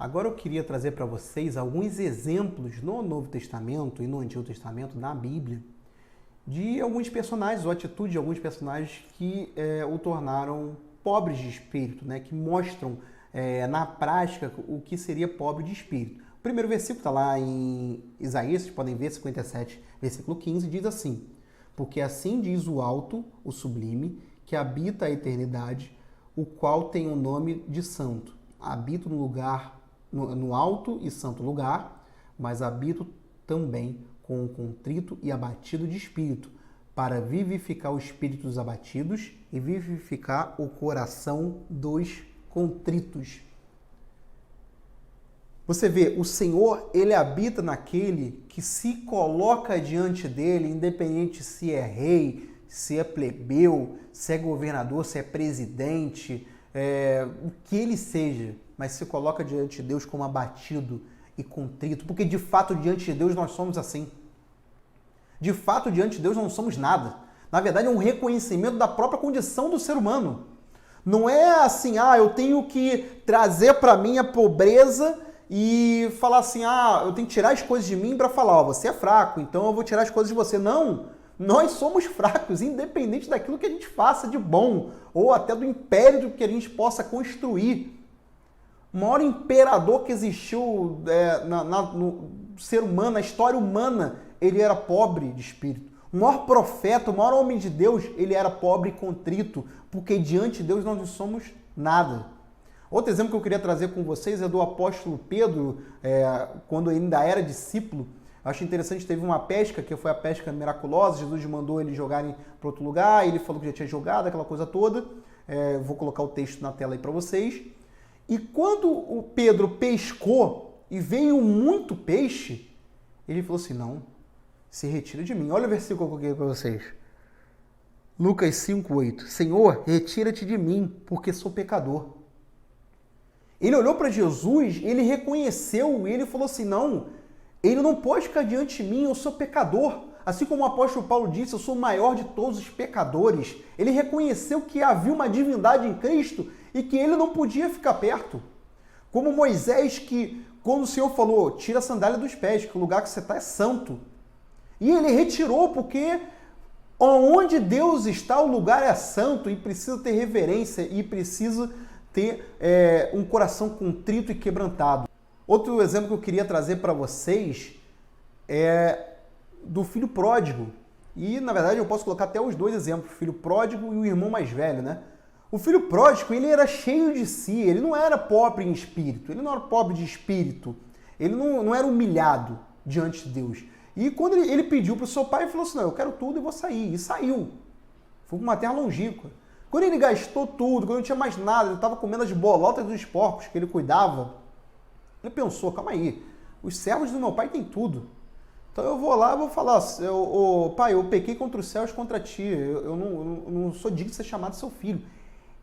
Agora eu queria trazer para vocês alguns exemplos no Novo Testamento e no Antigo Testamento, na Bíblia, de alguns personagens, ou atitude de alguns personagens que o tornaram pobres de espírito, né? Que mostram na prática o que seria pobre de espírito. O primeiro versículo está lá em Isaías, vocês podem ver, 57, versículo 15, diz assim: porque assim diz o alto, o sublime, que habita a eternidade, o qual tem o nome de santo. Habito no lugar, no alto e santo lugar, mas habito também com o contrito e abatido de espírito, para vivificar o espírito dos abatidos e vivificar o coração dos contritos. Você vê, o Senhor, ele habita naquele que se coloca diante dele, independente se é rei, se é plebeu, se é governador, se é presidente, o que ele seja, mas se coloca diante de Deus como abatido e contrito, porque de fato diante de Deus nós somos assim. De fato diante de Deus não somos nada. Na verdade é um reconhecimento da própria condição do ser humano. Não é assim, eu tenho que trazer para mim a pobreza e falar assim, eu tenho que tirar as coisas de mim para falar, você é fraco, então eu vou tirar as coisas de você. Não, nós somos fracos, independente daquilo que a gente faça de bom, ou até do império que a gente possa construir. O maior imperador que existiu no ser humano, na história humana, ele era pobre de espírito. O maior profeta, o maior homem de Deus, ele era pobre e contrito, porque diante de Deus nós não somos nada. Outro exemplo que eu queria trazer com vocês é do apóstolo Pedro, quando ainda era discípulo. Eu acho interessante, teve uma pesca, que foi a pesca miraculosa, Jesus mandou eles jogarem para outro lugar, ele falou que já tinha jogado, aquela coisa toda. Vou colocar o texto na tela aí para vocês. E quando o Pedro pescou e veio muito peixe, ele falou assim, não, se retira de mim. Olha o versículo que eu coloquei para vocês. Lucas 5:8. Senhor, retira-te de mim, porque sou pecador. Ele olhou para Jesus, ele reconheceu, ele falou assim, não, ele não pode ficar diante de mim, eu sou pecador. Assim como o apóstolo Paulo disse, eu sou o maior de todos os pecadores. Ele reconheceu que havia uma divindade em Cristo e que ele não podia ficar perto. Como Moisés, que quando o Senhor falou, tira a sandália dos pés, que o lugar que você está é santo. E ele retirou, porque onde Deus está, o lugar é santo e precisa ter reverência e precisa ter um coração contrito e quebrantado. Outro exemplo que eu queria trazer para vocês é do filho pródigo. E, na verdade, eu posso colocar até os dois exemplos, o filho pródigo e o irmão mais velho, né? O filho pródigo, ele era cheio de si, ele não era pobre em espírito, ele não era pobre de espírito, ele não era humilhado diante de Deus. E quando ele pediu para o seu pai, ele falou assim, não, eu quero tudo e vou sair. E saiu. Foi para uma terra longínqua. Quando ele gastou tudo, quando não tinha mais nada, ele estava comendo as bolotas dos porcos que ele cuidava, ele pensou, calma aí, os servos do meu pai têm tudo. Então eu vou lá e vou falar, pai, eu pequei contra os céus, contra ti, eu não sou digno de ser chamado seu filho.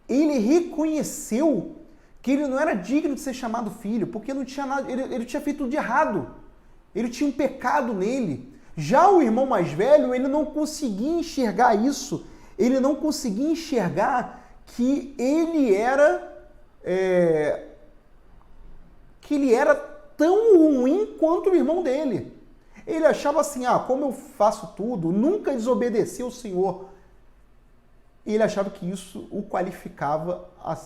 Ele reconheceu que ele não era digno de ser chamado filho, porque não tinha nada, ele tinha feito tudo de errado. Ele tinha um pecado nele. Já o irmão mais velho, ele não conseguia enxergar isso. Ele não conseguia enxergar que ele era tão ruim quanto o irmão dele. Ele achava assim, como eu faço tudo, nunca desobedeci ao Senhor. E ele achava que isso o qualificava a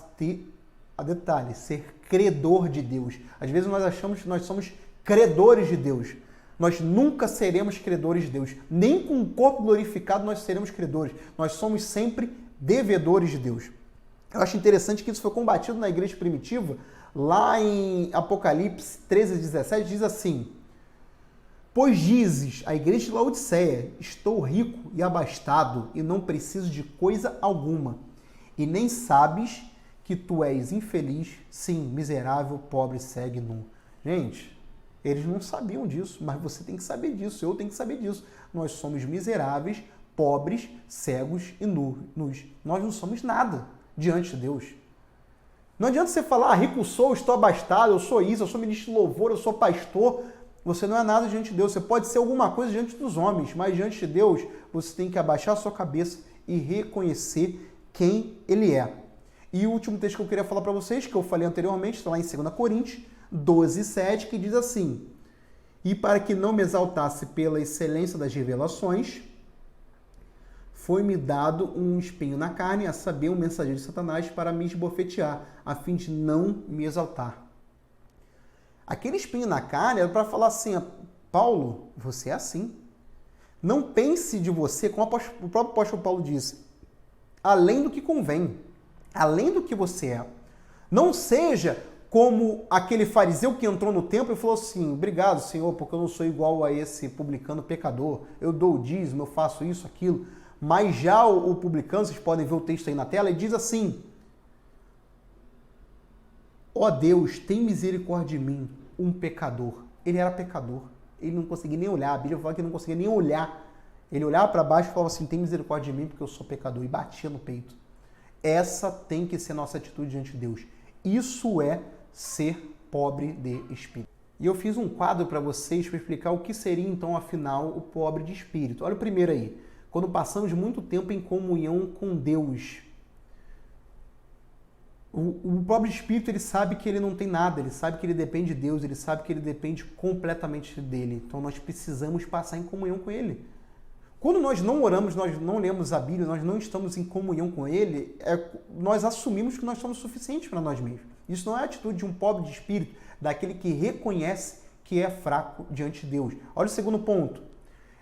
ser credor de Deus. Às vezes nós achamos que nós somos credores de Deus. Nós nunca seremos credores de Deus. Nem com o corpo glorificado nós seremos credores. Nós somos sempre devedores de Deus. Eu acho interessante que isso foi combatido na igreja primitiva. Lá em Apocalipse 13:17 diz assim, pois dizes, a igreja de Laodiceia, estou rico e abastado e não preciso de coisa alguma. E nem sabes que tu és infeliz, sim, miserável, pobre, cego e nu. Gente, eles não sabiam disso, mas você tem que saber disso, eu tenho que saber disso. Nós somos miseráveis, pobres, cegos e nus. Nós não somos nada diante de Deus. Não adianta você falar, rico sou, estou abastado, eu sou isso, eu sou ministro de louvor, eu sou pastor. Você não é nada diante de Deus. Você pode ser alguma coisa diante dos homens, mas diante de Deus você tem que abaixar a sua cabeça e reconhecer quem Ele é. E o último texto que eu queria falar para vocês, que eu falei anteriormente, está lá em 2 Coríntios, 12:7, que diz assim: e para que não me exaltasse pela excelência das revelações, foi-me dado um espinho na carne, a saber, um mensageiro de Satanás, para me esbofetear, a fim de não me exaltar. Aquele espinho na carne era para falar assim: Paulo, você é assim. Não pense de você, como o próprio apóstolo Paulo disse, além do que convém, além do que você é. Não seja como aquele fariseu que entrou no templo e falou assim: obrigado, Senhor, porque eu não sou igual a esse publicano pecador, eu dou o dízimo, eu faço isso, aquilo. Mas já o publicano, vocês podem ver o texto aí na tela, ele diz assim: ó Deus, tem misericórdia de mim, um pecador. Ele era pecador, ele não conseguia nem olhar, a Bíblia fala que ele não conseguia nem olhar. Ele olhava para baixo e falava assim: tem misericórdia de mim porque eu sou pecador, e batia no peito. Essa tem que ser a nossa atitude diante de Deus. Isso é ser pobre de espírito. E eu fiz um quadro para vocês para explicar o que seria então, afinal, o pobre de espírito. Olha o primeiro aí. Quando passamos muito tempo em comunhão com Deus. O pobre de espírito, ele sabe que ele não tem nada, ele sabe que ele depende de Deus, ele sabe que ele depende completamente dele. Então nós precisamos passar em comunhão com ele. Quando nós não oramos, nós não lemos a Bíblia, nós não estamos em comunhão com ele, nós assumimos que nós somos suficientes para nós mesmos. Isso não é a atitude de um pobre de espírito, daquele que reconhece que é fraco diante de Deus. Olha o segundo ponto.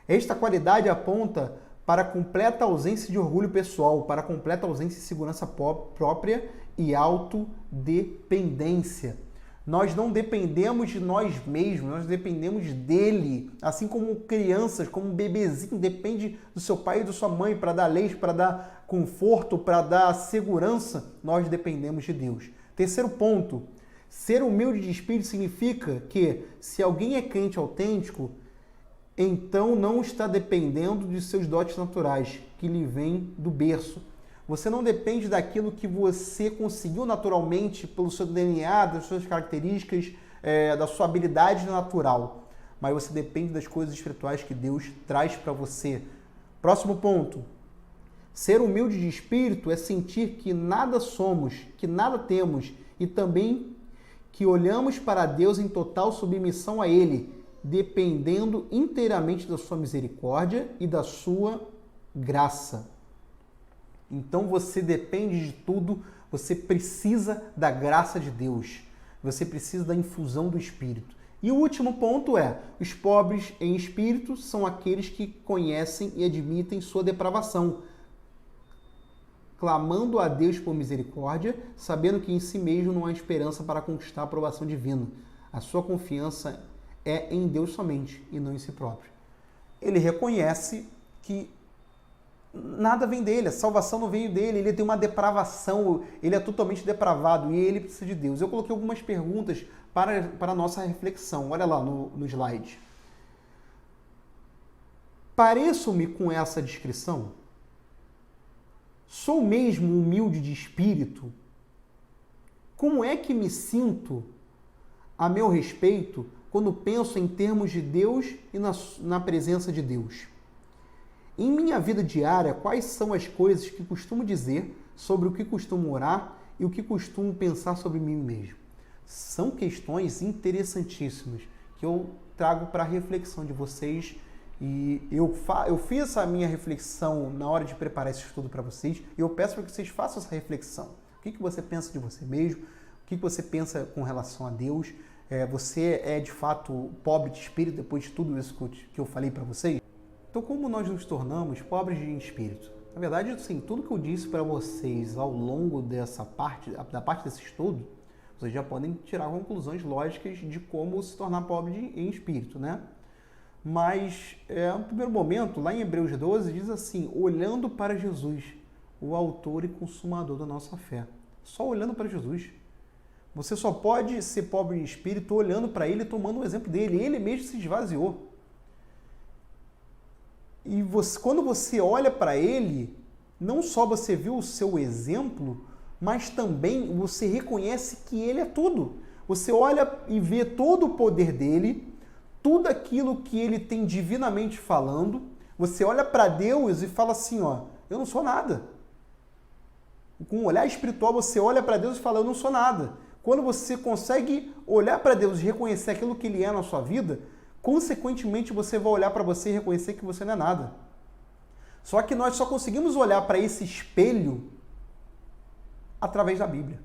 Esta qualidade aponta para a completa ausência de orgulho pessoal, para a completa ausência de segurança própria e autodependência. Nós não dependemos de nós mesmos, nós dependemos dele. Assim como crianças, como um bebezinho, depende do seu pai e da sua mãe para dar leite, para dar conforto, para dar segurança, nós dependemos de Deus. Terceiro ponto, ser humilde de espírito significa que se alguém é crente autêntico, então não está dependendo de seus dotes naturais, que lhe vêm do berço. Você não depende daquilo que você conseguiu naturalmente pelo seu DNA, das suas características, da sua habilidade natural. Mas você depende das coisas espirituais que Deus traz para você. Próximo ponto. Ser humilde de espírito é sentir que nada somos, que nada temos e também que olhamos para Deus em total submissão a Ele, dependendo inteiramente da sua misericórdia e da sua graça. Então você depende de tudo, você precisa da graça de Deus, você precisa da infusão do Espírito. E o último ponto é, os pobres em espírito são aqueles que conhecem e admitem sua depravação, clamando a Deus por misericórdia, sabendo que em si mesmo não há esperança para conquistar a aprovação divina. A sua confiança é em Deus somente e não em si próprio. Ele reconhece que nada vem dele, a salvação não veio dele, ele tem uma depravação, ele é totalmente depravado e ele precisa de Deus. Eu coloquei algumas perguntas para a nossa reflexão. Olha lá no slide. Pareço-me com essa descrição? Sou mesmo humilde de espírito? Como é que me sinto a meu respeito quando penso em termos de Deus e na presença de Deus? Em minha vida diária, quais são as coisas que costumo dizer, sobre o que costumo orar e o que costumo pensar sobre mim mesmo? São questões interessantíssimas que eu trago para a reflexão de vocês. E eu fiz essa minha reflexão na hora de preparar esse estudo para vocês e eu peço para que vocês façam essa reflexão. O que você pensa de você mesmo? O que você pensa com relação a Deus? Você é de fato pobre de espírito depois de tudo isso que eu falei para vocês? Então, como nós nos tornamos pobres de espírito? Na verdade, assim, tudo que eu disse para vocês ao longo da parte desse estudo, vocês já podem tirar conclusões lógicas de como se tornar pobre em espírito, né? Mas, no primeiro momento, lá em Hebreus 12, diz assim, olhando para Jesus, o autor e consumador da nossa fé. Só olhando para Jesus. Você só pode ser pobre em espírito olhando para ele e tomando o exemplo dele. Ele mesmo se esvaziou. E quando você olha para ele, não só você viu o seu exemplo, mas também você reconhece que ele é tudo. Você olha e vê todo o poder dele, tudo aquilo que ele tem divinamente falando. Você olha para Deus e fala assim, ó, eu não sou nada. Com um olhar espiritual, você olha para Deus e fala, eu não sou nada. quando você consegue olhar para Deus e reconhecer aquilo que Ele é na sua vida, consequentemente você vai olhar para você e reconhecer que você não é nada. Só que nós só conseguimos olhar para esse espelho através da Bíblia,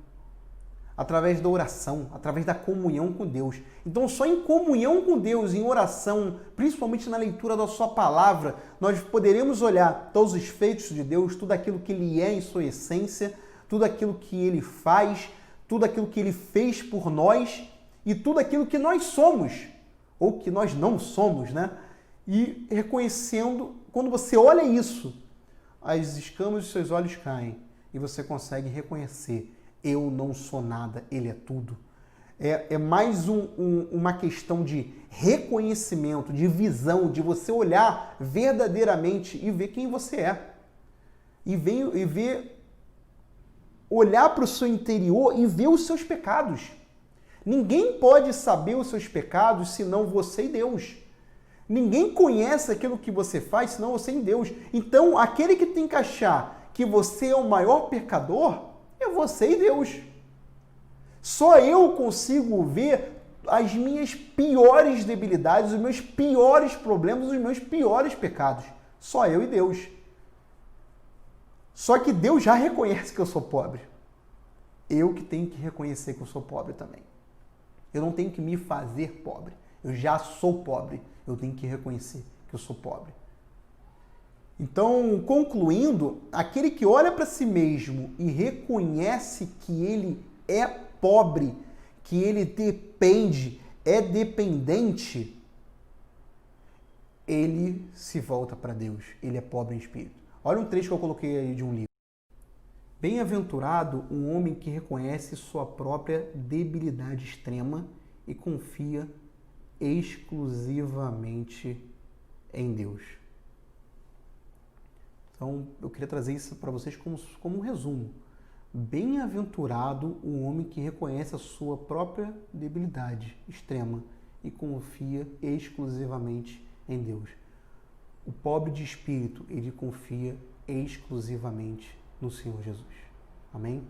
através da oração, através da comunhão com Deus. Então, só em comunhão com Deus, em oração, principalmente na leitura da sua palavra, nós poderemos olhar todos os feitos de Deus, tudo aquilo que Ele é em sua essência, tudo aquilo que Ele faz, tudo aquilo que Ele fez por nós e tudo aquilo que nós somos, ou que nós não somos, né? E reconhecendo, quando você olha isso, as escamas dos seus olhos caem e você consegue reconhecer: eu não sou nada, Ele é tudo. É mais uma questão de reconhecimento, de visão, de você olhar verdadeiramente e ver quem você é. E ver, olhar para o seu interior e ver os seus pecados. Ninguém pode saber os seus pecados senão você e Deus. Ninguém conhece aquilo que você faz senão você e Deus. Então, aquele que tem que achar que você é o maior pecador é você e Deus. Só eu consigo ver as minhas piores debilidades, os meus piores problemas, os meus piores pecados. Só eu e Deus. Só que Deus já reconhece que eu sou pobre. Eu que tenho que reconhecer que eu sou pobre também. Eu não tenho que me fazer pobre. Eu já sou pobre. Eu tenho que reconhecer que eu sou pobre. Então, concluindo, aquele que olha para si mesmo e reconhece que ele é pobre, que ele depende, é dependente, ele se volta para Deus. Ele é pobre em espírito. Olha um trecho que eu coloquei aí de um livro. Bem-aventurado um homem que reconhece sua própria debilidade extrema e confia exclusivamente em Deus. Então, eu queria trazer isso para vocês como um resumo. Bem-aventurado o homem que reconhece a sua própria debilidade extrema e confia exclusivamente em Deus. O pobre de espírito, ele confia exclusivamente no Senhor Jesus. Amém?